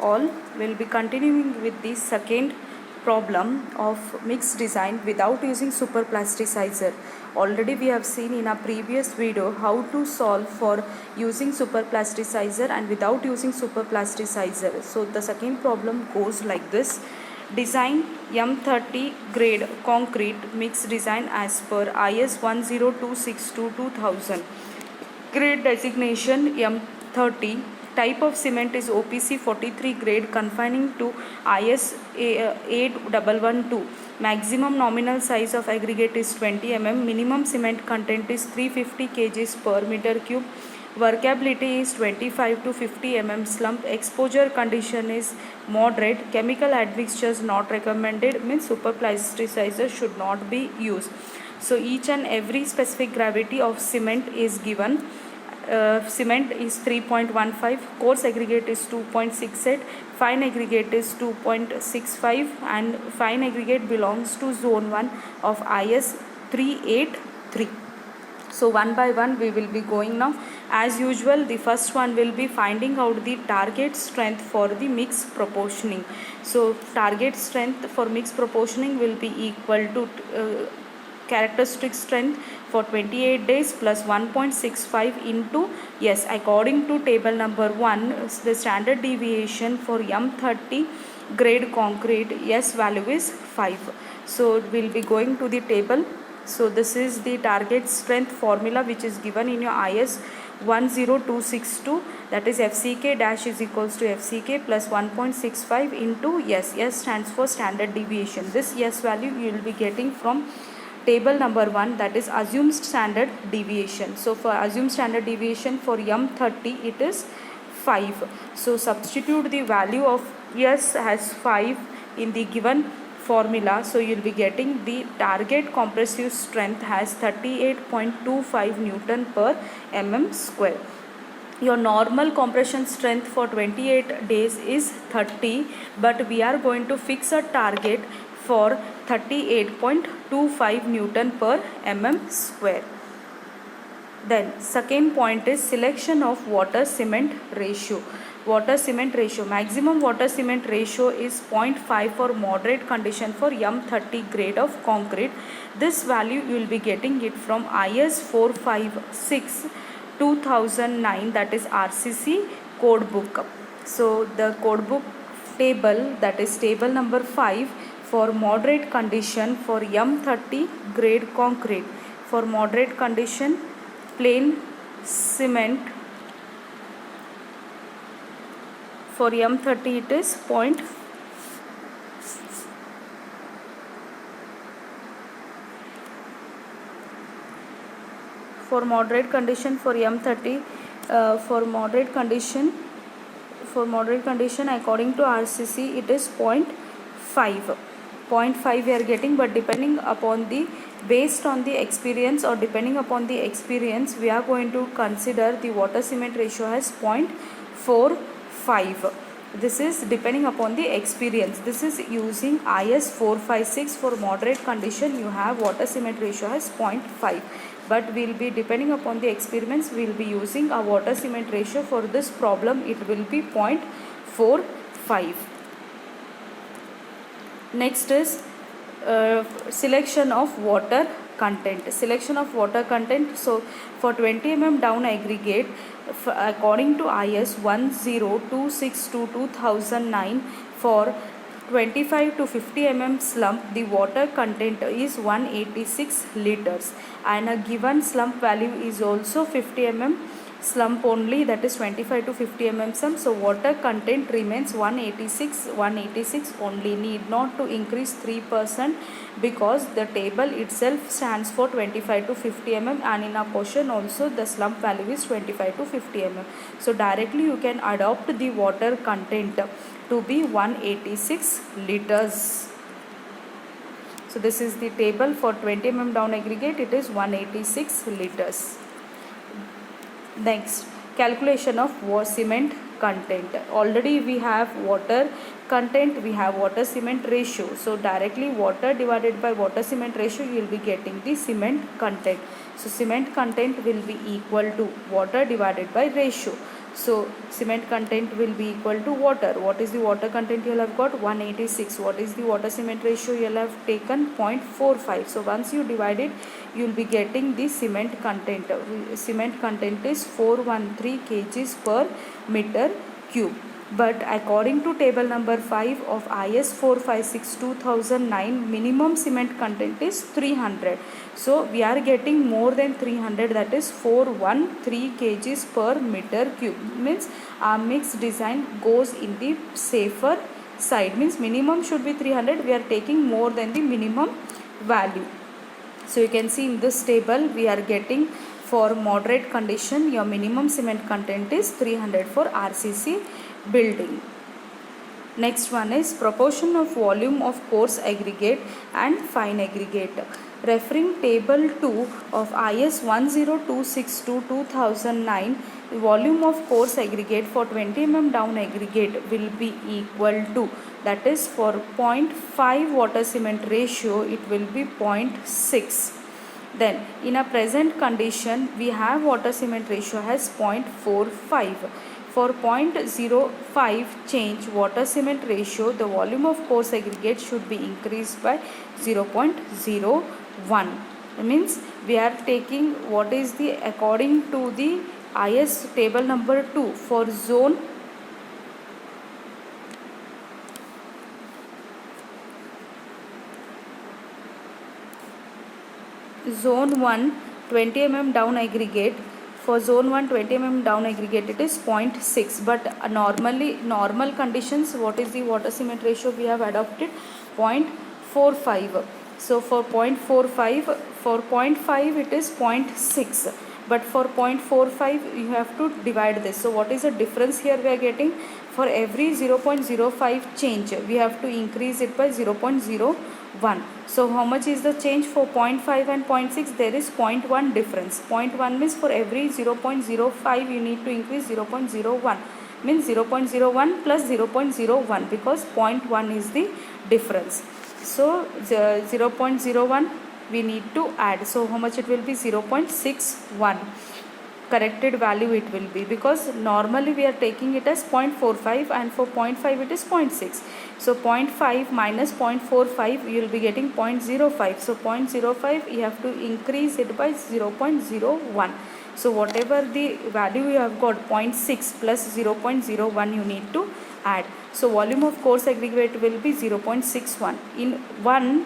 all. We'll be continuing with the second problem of mix design without using super plasticizer. Already we have seen in a previous video how to solve for using super plasticizer and without using super plasticizer. So the second problem goes like this. Design M30 grade concrete mix design as per IS 10262-2000. Grade designation M30. Type of cement is OPC 43 grade confining to IS 8112. Maximum nominal size of aggregate is 20 mm. Minimum cement content is 350 kg per meter cube. Workability is 25 to 50 mm slump. Exposure condition is moderate. Chemical admixtures not recommended, means super plasticizer should not be used. So each and every specific gravity of cement is given. Cement is 3.15, coarse aggregate is 2.68, fine aggregate is 2.65, and fine aggregate belongs to zone 1 of IS 383. So one by one we will be going now. As usual, the first one will be finding out the target strength for the mix proportioning. So target strength for mix proportioning will be equal to characteristic strength for 28 days plus 1.65 into, yes, according to table number 1, the standard deviation for M30 grade concrete, yes, value is 5. So we'll be going to the table. So this is the target strength formula which is given in your IS 10262, that is FCK dash is equals to FCK plus 1.65 into, yes, S stands for standard deviation. This S value you will be getting from table number 1, that is assumed standard deviation. So for assumed standard deviation for M30 it is 5. So substitute the value of S as 5 in the given formula. So you will be getting the target compressive strength has 38.25 Newton per mm square. Your normal compression strength for 28 days is 30, but we are going to fix a target for 38.25 Newton per mm square. Then second point is selection of water cement ratio. Water cement ratio, maximum water cement ratio is 0.5 for moderate condition for M30 grade of concrete. This value you will be getting it from IS 456 2009, that is RCC code book. So the code book table, that is table number 5, for moderate condition for M30 grade concrete. For moderate condition, plain cement for M30 it is for moderate condition for M30 for moderate condition according to RCC it is 0.5 we are getting, but depending upon the, based on the experience or depending upon the experience, we are going to consider the water cement ratio as 0.45. This is depending upon the experience. This is using IS 456 for moderate condition, you have water cement ratio as 0.5, but we will be depending upon the experiments, we will be using a water cement ratio. For this problem it will be 0.45. Next is selection of water content. Selection of water content. So for 20 mm down aggregate, according to IS 10262-2009, for 25 to 50 mm slump, the water content is 186 liters, and a given slump value is also 50 mm slump only, that is 25 to 50 mm slump. So water content remains 186 only, need not to increase 3%, because the table itself stands for 25 to 50 mm, and in a question also the slump value is 25 to 50 mm. So directly you can adopt the water content to be 186 liters. So this is the table for 20 mm down aggregate, it is 186 liters. Next, calculation of cement content. Already we have water content, we have water cement ratio. So directly water divided by water cement ratio, you will be getting the cement content. So cement content will be equal to water divided by ratio. So cement content will be equal to water. What is the water content you will have got? 186. What is the water cement ratio you will have taken? 0.45. So once you divide it, you will be getting the cement content. Cement content is 413 kgs per meter cube. But according to table number 5 of IS 456/2009, minimum cement content is 300. So we are getting more than 300, that is 413 kgs per meter cube. Means our mix design goes in the safer side. Means minimum should be 300. We are taking more than the minimum value. So you can see in this table we are getting for moderate condition your minimum cement content is 300 for RCC building. Next one is proportion of volume of coarse aggregate and fine aggregate. Referring table 2 of IS 10262/2009, the volume of coarse aggregate for 20 mm down aggregate will be equal to, that is for 0.5 water cement ratio it will be 0.6. Then in a present condition we have water cement ratio as 0.45. For 0.05 change water cement ratio, the volume of coarse aggregate should be increased by 0.01. Means we are taking what is the, according to the IS table number 2 for zone 1 20 mm down aggregate. For zone 1 20 mm down aggregate it is 0.6, but normal conditions, what is the water cement ratio we have adopted? 0.45. So for 0.45, for 0.5 it is 0.6, but for 0.45 you have to divide this. So what is the difference here we are getting? For every 0.05 change we have to increase it by 0.01. So how much is the change for 0.5 and 0.6? There is 0.1 difference. 0.1 means for every 0.05 you need to increase 0.01. Means 0.01 plus 0.01, because 0.1 is the difference. So 0.01 we need to add. So how much it will be? 0.61. Corrected value it will be, because normally we are taking it as 0.45 and for 0.5 it is 0.6. So 0.5 minus 0.45 you will be getting 0.05. So 0.05 you have to increase it by 0.01. So whatever the value you have got, 0.6 plus 0.01 you need to add. So volume of coarse aggregate will be 0.61. In 1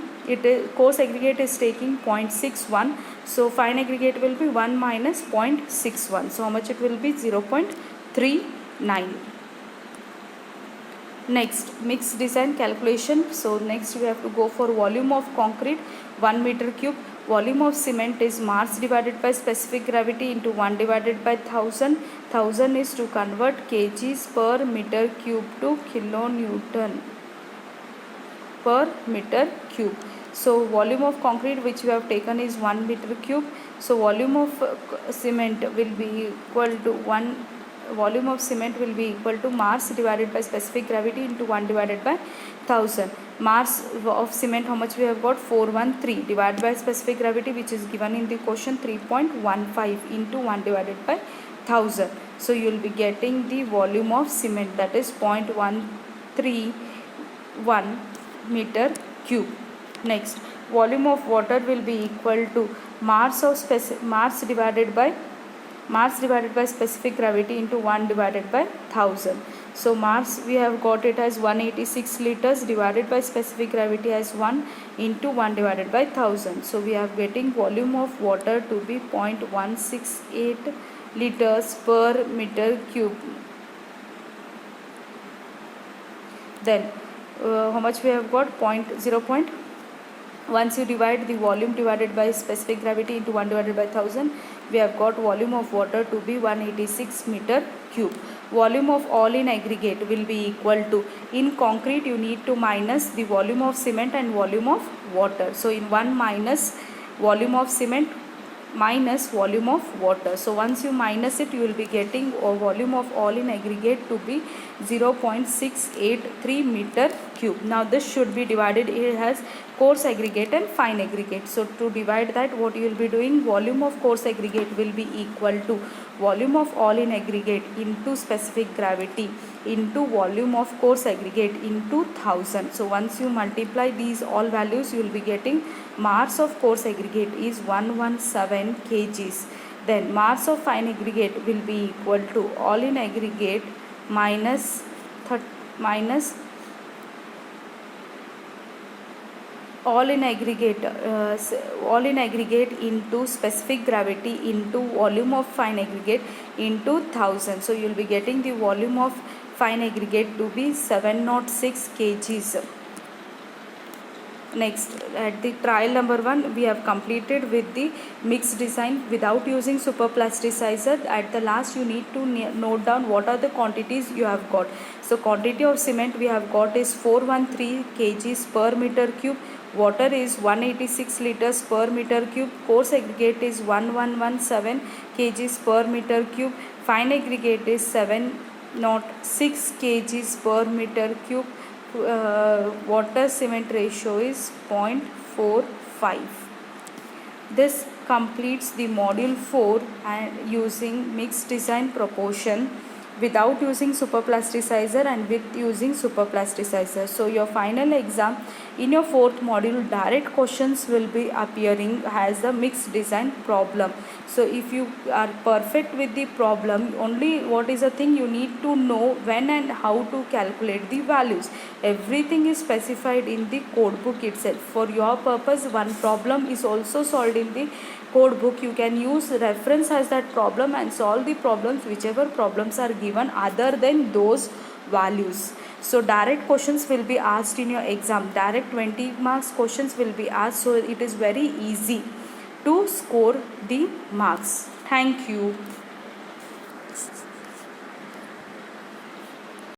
coarse aggregate is taking 0.61. So fine aggregate will be 1 minus 0.61. So how much it will be? 0.39. Next, mix design calculation. So next we have to go for volume of concrete 1 meter cube. Volume of cement is mass divided by specific gravity into 1 divided by 1000. 1000 is to convert kgs per meter cube to kilonewton per meter cube. So volume of concrete which we have taken is 1 meter cube. So volume of cement will be equal to mass divided by specific gravity into 1 divided by 1000. Mass of cement, how much we have got? 413, divided by specific gravity which is given in the question 3.15 into 1 divided by 1000. So you will be getting the volume of cement, that is 0.131 meter cube. Next, volume of water will be equal to mass divided by specific gravity into 1 divided by 1000. So mass we have got it as 186 liters divided by specific gravity as 1 into 1 divided by 1000. So we are getting volume of water to be 0.168 liters per meter cube. Then how much we have got? 0. Once you divide the volume divided by specific gravity into 1 divided by 1000, we have got volume of water to be 186 meter cube. Volume of all in aggregate will be equal to, in concrete you need to minus the volume of cement and volume of water. So in 1 minus volume of cement minus volume of water. So once you minus it, you will be getting a volume of all in aggregate to be 0.683 meter cube. Now this should be divided. It has coarse aggregate and fine aggregate. So to divide that, what you will be doing, volume of coarse aggregate will be equal to volume of all in aggregate into specific gravity into volume of coarse aggregate into 1000. So once you multiply these all values, you will be getting mass of coarse aggregate is 117 kgs. Then mass of fine aggregate will be equal to all in aggregate minus all in aggregate into specific gravity into volume of fine aggregate into 1000. So you will be getting the volume of fine aggregate to be 706 kgs. Next, at the trial number 1, we have completed with the mixed design without using superplasticizer. At the last, you need to note down what are the quantities you have got. So quantity of cement we have got is 413 kgs per meter cube. Water is 186 liters per meter cube. Coarse aggregate is 1117 kgs per meter cube. Fine aggregate is 706 kgs per meter cube. Water cement ratio is 0.45. This completes the module 4 and using mixed design proportion without using superplasticizer and with using superplasticizer. So your final exam in your 4th module, direct questions will be appearing as a mixed design problem. So if you are perfect with the problem, only what is the thing you need to know when and how to calculate the values. Everything is specified in the code book itself. For your purpose, one problem is also solved in the code book. You can use reference as that problem and solve the problems, whichever problems are given other than those values. So direct questions will be asked in your exam. Direct 20 marks questions will be asked. So it is very easy to score the marks. Thank you.